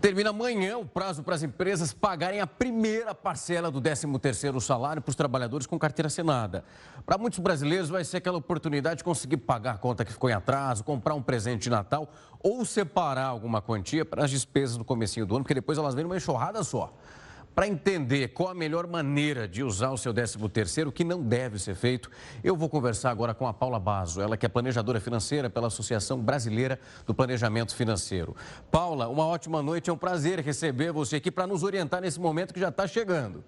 Termina amanhã o prazo para as empresas pagarem a primeira parcela do 13º salário para os trabalhadores com carteira assinada. Para muitos brasileiros vai ser aquela oportunidade de conseguir pagar a conta que ficou em atraso, comprar um presente de Natal ou separar alguma quantia para as despesas no comecinho do ano, porque depois elas vêm numa enxurrada só. Para entender qual a melhor maneira de usar o seu 13º, o que não deve ser feito, eu vou conversar agora com a Paula Basso, ela que é planejadora financeira pela Associação Brasileira do Planejamento Financeiro. Paula, uma ótima noite, é um prazer receber você aqui para nos orientar nesse momento que já está chegando.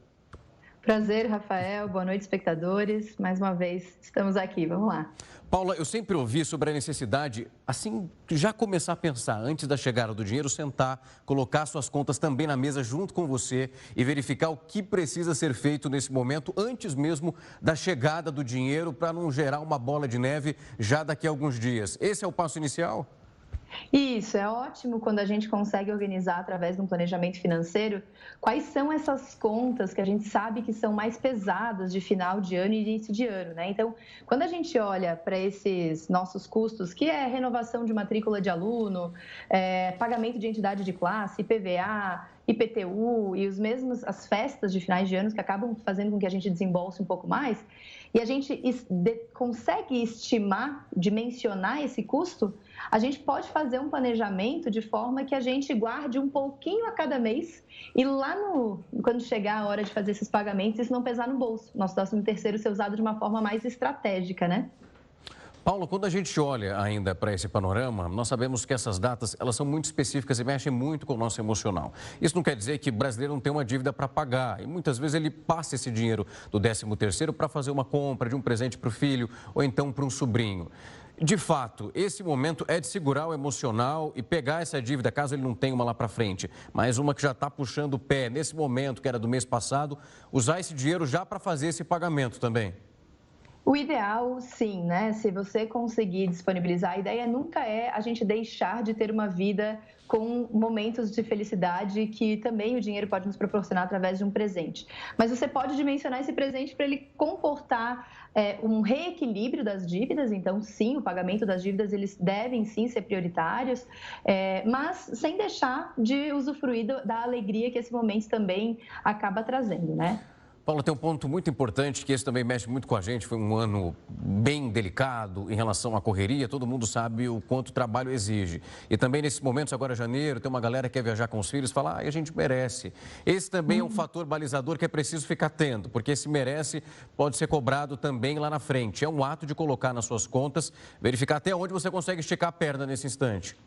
Prazer, Rafael. Boa noite, espectadores. Mais uma vez, estamos aqui. Vamos lá. Paula, eu sempre ouvi sobre a necessidade, assim, de já começar a pensar, antes da chegada do dinheiro, sentar, colocar suas contas também na mesa junto com você e verificar o que precisa ser feito nesse momento, antes mesmo da chegada do dinheiro, para não gerar uma bola de neve já daqui a alguns dias. Esse é o passo inicial? Isso, é ótimo quando a gente consegue organizar através de um planejamento financeiro quais são essas contas que a gente sabe que são mais pesadas de final de ano e início de ano, né? Então, quando a gente olha para esses nossos custos, que é renovação de matrícula de aluno, pagamento de entidade de classe, IPVA, IPTU e as festas de finais de ano que acabam fazendo com que a gente desembolse um pouco mais, e a gente consegue estimar, dimensionar esse custo, a gente pode fazer um planejamento de forma que a gente guarde um pouquinho a cada mês e lá quando chegar a hora de fazer esses pagamentos, isso não pesar no bolso. Nosso 13º ser usado de uma forma mais estratégica, né? Paulo, quando a gente olha ainda para esse panorama, nós sabemos que essas datas, elas são muito específicas e mexem muito com o nosso emocional. Isso não quer dizer que o brasileiro não tem uma dívida para pagar e muitas vezes ele passa esse dinheiro do 13º para fazer uma compra de um presente para o filho ou então para um sobrinho. De fato, esse momento é de segurar o emocional e pegar essa dívida, caso ele não tenha uma lá para frente, mas uma que já está puxando o pé nesse momento, que era do mês passado, usar esse dinheiro já para fazer esse pagamento também. O ideal, sim, né? Se você conseguir disponibilizar, a ideia nunca é a gente deixar de ter uma vida com momentos de felicidade que também o dinheiro pode nos proporcionar através de um presente. Mas você pode dimensionar esse presente para ele comportar um reequilíbrio das dívidas. Então, sim, o pagamento das dívidas, eles devem sim ser prioritários, mas sem deixar de usufruir da alegria que esse momento também acaba trazendo, né? Paula, tem um ponto muito importante, que esse também mexe muito com a gente. Foi um ano bem delicado em relação à correria. Todo mundo sabe o quanto o trabalho exige. E também nesses momentos, agora janeiro, tem uma galera que quer viajar com os filhos e fala, a gente merece. Esse também é um fator balizador que é preciso ficar atento, porque esse merece pode ser cobrado também lá na frente. É um ato de colocar nas suas contas, verificar até onde você consegue esticar a perna nesse instante.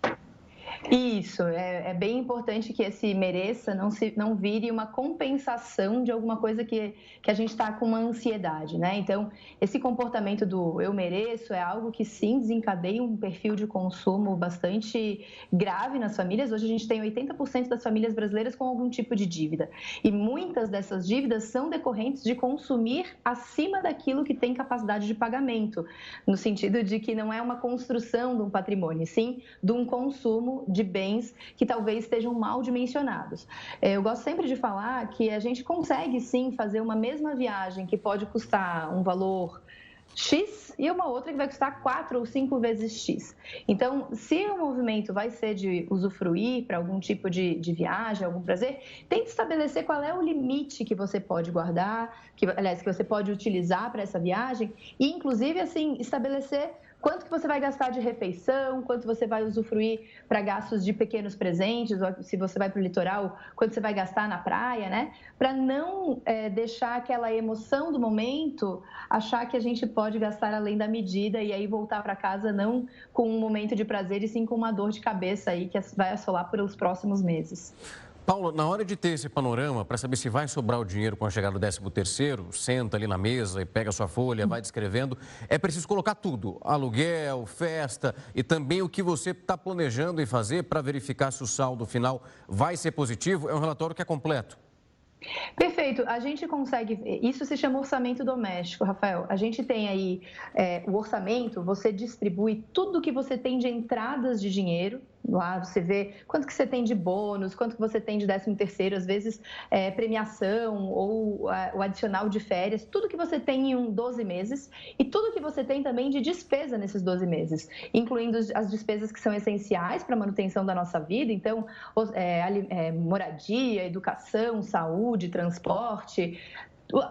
Isso, é bem importante que esse mereça não vire uma compensação de alguma coisa que a gente está com uma ansiedade, né? Então, esse comportamento do eu mereço é algo que sim desencadeia um perfil de consumo bastante grave nas famílias. Hoje a gente tem 80% das famílias brasileiras com algum tipo de dívida. E muitas dessas dívidas são decorrentes de consumir acima daquilo que tem capacidade de pagamento, no sentido de que não é uma construção de um patrimônio, sim de um consumo de bens que talvez estejam mal dimensionados. Eu gosto sempre de falar que a gente consegue sim fazer uma mesma viagem que pode custar um valor X e uma outra que vai custar 4 ou 5 vezes X. Então, se o movimento vai ser de usufruir para algum tipo de viagem, algum prazer, tente estabelecer qual é o limite que você pode guardar, que você pode utilizar para essa viagem e, inclusive, assim, estabelecer quanto que você vai gastar de refeição, quanto você vai usufruir para gastos de pequenos presentes, ou se você vai para o litoral, quanto você vai gastar na praia, né? Para não deixar aquela emoção do momento, achar que a gente pode gastar além da medida e aí voltar para casa não com um momento de prazer e sim com uma dor de cabeça aí que vai assolar pelos próximos meses. Paulo, na hora de ter esse panorama, para saber se vai sobrar o dinheiro com a chegada do 13º, senta ali na mesa e pega a sua folha, vai descrevendo, é preciso colocar tudo, aluguel, festa e também o que você está planejando em fazer para verificar se o saldo final vai ser positivo. É um relatório que é completo. Perfeito, a gente consegue, isso se chama orçamento doméstico, Rafael. A gente tem aí o orçamento, você distribui tudo que você tem de entradas de dinheiro Lá você vê quanto que você tem de bônus, quanto que você tem de 13º, às vezes premiação ou o adicional de férias, tudo que você tem em 12 meses e tudo que você tem também de despesa nesses 12 meses, incluindo as despesas que são essenciais para a manutenção da nossa vida, então moradia, educação, saúde, transporte.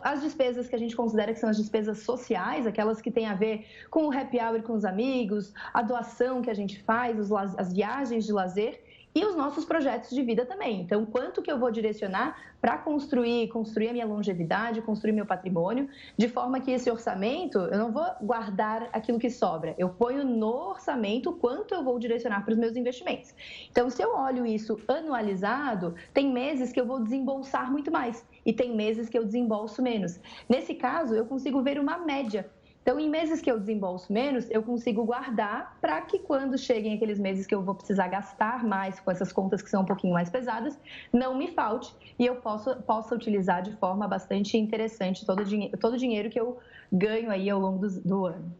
As despesas que a gente considera que são as despesas sociais, aquelas que têm a ver com o happy hour com os amigos, a doação que a gente faz, as viagens de lazer e os nossos projetos de vida também. Então, quanto que eu vou direcionar para construir a minha longevidade, construir meu patrimônio, de forma que esse orçamento, eu não vou guardar aquilo que sobra, eu ponho no orçamento quanto eu vou direcionar para os meus investimentos. Então, se eu olho isso anualizado, tem meses que eu vou desembolsar muito mais e tem meses que eu desembolso menos. Nesse caso, eu consigo ver uma média. Então, em meses que eu desembolso menos, eu consigo guardar para que quando cheguem aqueles meses que eu vou precisar gastar mais com essas contas que são um pouquinho mais pesadas, não me falte e eu possa utilizar de forma bastante interessante todo o dinheiro que eu ganho aí ao longo do ano.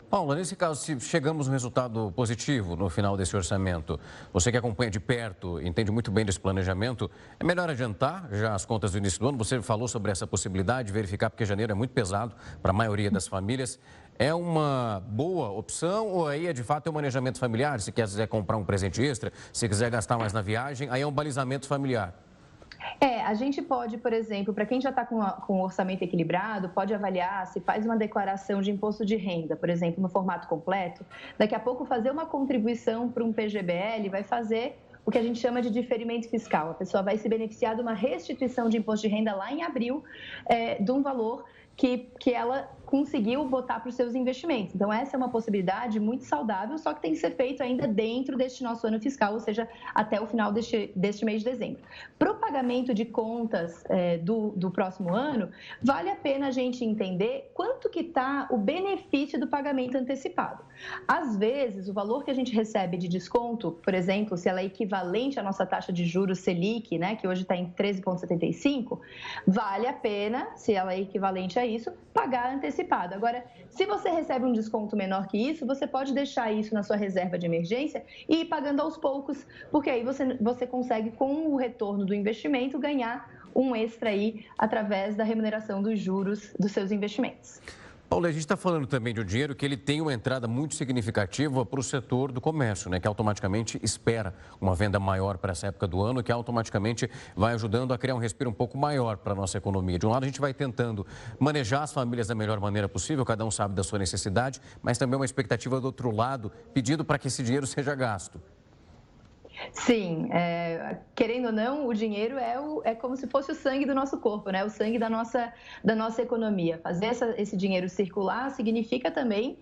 Paula, nesse caso, se chegamos a um resultado positivo no final desse orçamento, você que acompanha de perto, entende muito bem desse planejamento, é melhor adiantar já as contas do início do ano? Você falou sobre essa possibilidade de verificar, porque janeiro é muito pesado para a maioria das famílias. É uma boa opção ou aí é de fato um manejamento familiar? Se quiser comprar um presente extra, se quiser gastar mais na viagem, aí é um balizamento familiar. A gente pode, por exemplo, para quem já está com o orçamento equilibrado, pode avaliar se faz uma declaração de imposto de renda, por exemplo, no formato completo. Daqui a pouco fazer uma contribuição para um PGBL vai fazer o que a gente chama de diferimento fiscal. A pessoa vai se beneficiar de uma restituição de imposto de renda lá em abril, de um valor que ela conseguiu botar para os seus investimentos. Então, essa é uma possibilidade muito saudável, só que tem que ser feito ainda dentro deste nosso ano fiscal, ou seja, até o final deste mês de dezembro. Para o pagamento de contas do próximo ano, vale a pena a gente entender quanto que está o benefício do pagamento antecipado. Às vezes, o valor que a gente recebe de desconto, por exemplo, se ela é equivalente à nossa taxa de juros Selic, né, que hoje está em 13,75, vale a pena, se ela é equivalente a isso, pagar antecipado. Agora, se você recebe um desconto menor que isso, você pode deixar isso na sua reserva de emergência e ir pagando aos poucos, porque aí você consegue, com o retorno do investimento, ganhar um extra aí através da remuneração dos juros dos seus investimentos. Paulo, a gente está falando também de um dinheiro que ele tem uma entrada muito significativa para o setor do comércio, né? Que automaticamente espera uma venda maior para essa época do ano, que automaticamente vai ajudando a criar um respiro um pouco maior para a nossa economia. De um lado, a gente vai tentando manejar as famílias da melhor maneira possível, cada um sabe da sua necessidade, mas também uma expectativa do outro lado, pedindo para que esse dinheiro seja gasto. Sim, querendo ou não, o dinheiro é como se fosse o sangue do nosso corpo, né? O sangue da nossa economia. Fazer esse dinheiro circular significa também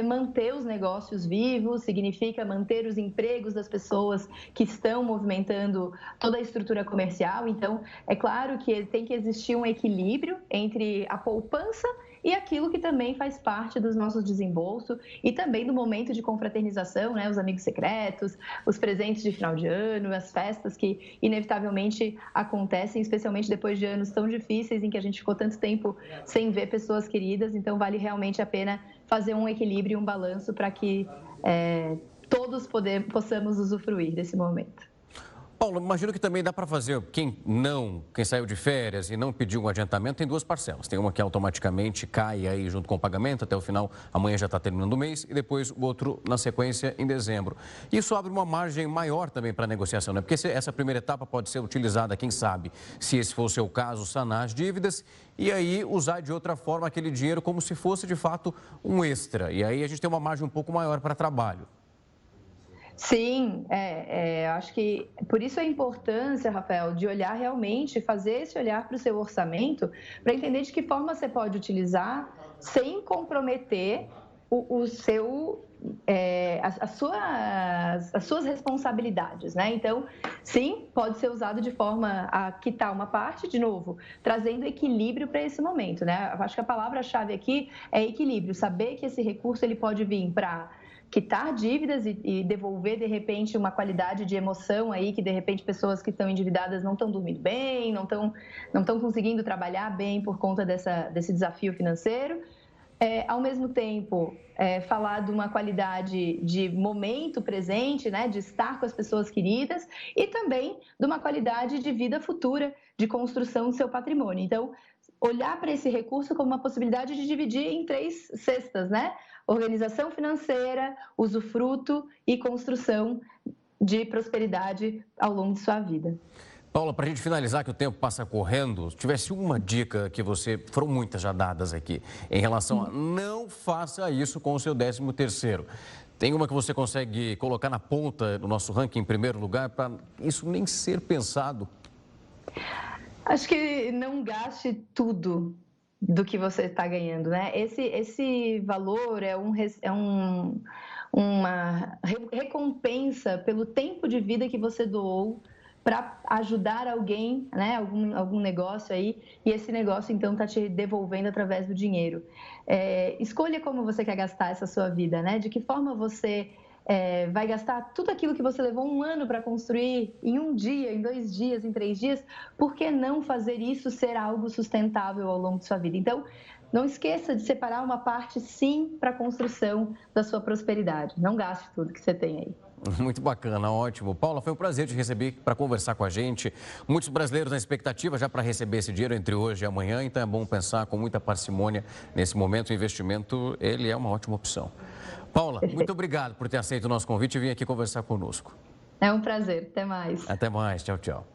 manter os negócios vivos, significa manter os empregos das pessoas que estão movimentando toda a estrutura comercial. Então, é claro que tem que existir um equilíbrio entre a poupança e aquilo que também faz parte dos nossos desembolsos e também do momento de confraternização, né? Os amigos secretos, os presentes de final de ano, as festas que inevitavelmente acontecem, especialmente depois de anos tão difíceis em que a gente ficou tanto tempo sem ver pessoas queridas. Então, vale realmente a pena fazer um equilíbrio e um balanço para que todos possamos usufruir desse momento. Paulo, imagino que também dá para fazer, quem saiu de férias e não pediu um adiantamento, tem duas parcelas. Tem uma que automaticamente cai aí junto com o pagamento, até o final, amanhã já está terminando o mês, e depois o outro na sequência em dezembro. Isso abre uma margem maior também para a negociação, né? Porque essa primeira etapa pode ser utilizada, quem sabe, se esse for o seu caso, sanar as dívidas e aí usar de outra forma aquele dinheiro como se fosse de fato um extra. E aí a gente tem uma margem um pouco maior para trabalho. Sim, acho que por isso a importância, Rafael, de olhar realmente, fazer esse olhar para o seu orçamento, para entender de que forma você pode utilizar sem comprometer as suas responsabilidades, né? Então, sim, pode ser usado de forma a quitar uma parte, de novo, trazendo equilíbrio para esse momento, né? Acho que a palavra-chave aqui é equilíbrio, saber que esse recurso ele pode vir para quitar dívidas e devolver, de repente, uma qualidade de emoção aí que, de repente, pessoas que estão endividadas não estão dormindo bem, não estão conseguindo trabalhar bem por conta desse desafio financeiro. ao mesmo tempo, falar de uma qualidade de momento presente, né, de estar com as pessoas queridas, e também de uma qualidade de vida futura, de construção do seu patrimônio. Então, olhar para esse recurso como uma possibilidade de dividir em 3 cestas, né? Organização financeira, usufruto e construção de prosperidade ao longo de sua vida. Paula, para a gente finalizar, que o tempo passa correndo, se tivesse uma dica que você, foram muitas já dadas aqui, em relação a não faça isso com o seu 13º. Tem uma que você consegue colocar na ponta do nosso ranking em primeiro lugar para isso nem ser pensado? Acho que não gaste tudo do que você está ganhando, né? Esse valor é uma recompensa pelo tempo de vida que você doou para ajudar alguém, né? Algum negócio aí, e esse negócio então está te devolvendo através do dinheiro. Escolha como você quer gastar essa sua vida, né? De que forma você vai gastar tudo aquilo que você levou um ano para construir em um dia, em 2 dias, em 3 dias. Por que não fazer isso ser algo sustentável ao longo de sua vida? Então, não esqueça de separar uma parte, sim, para a construção da sua prosperidade. Não gaste tudo que você tem aí. Muito bacana, ótimo. Paula, foi um prazer te receber para conversar com a gente. Muitos brasileiros na expectativa já para receber esse dinheiro entre hoje e amanhã, então é bom pensar com muita parcimônia nesse momento. O investimento, ele é uma ótima opção. Paula, muito obrigado por ter aceito o nosso convite e vir aqui conversar conosco. É um prazer. Até mais. Até mais. Tchau, tchau.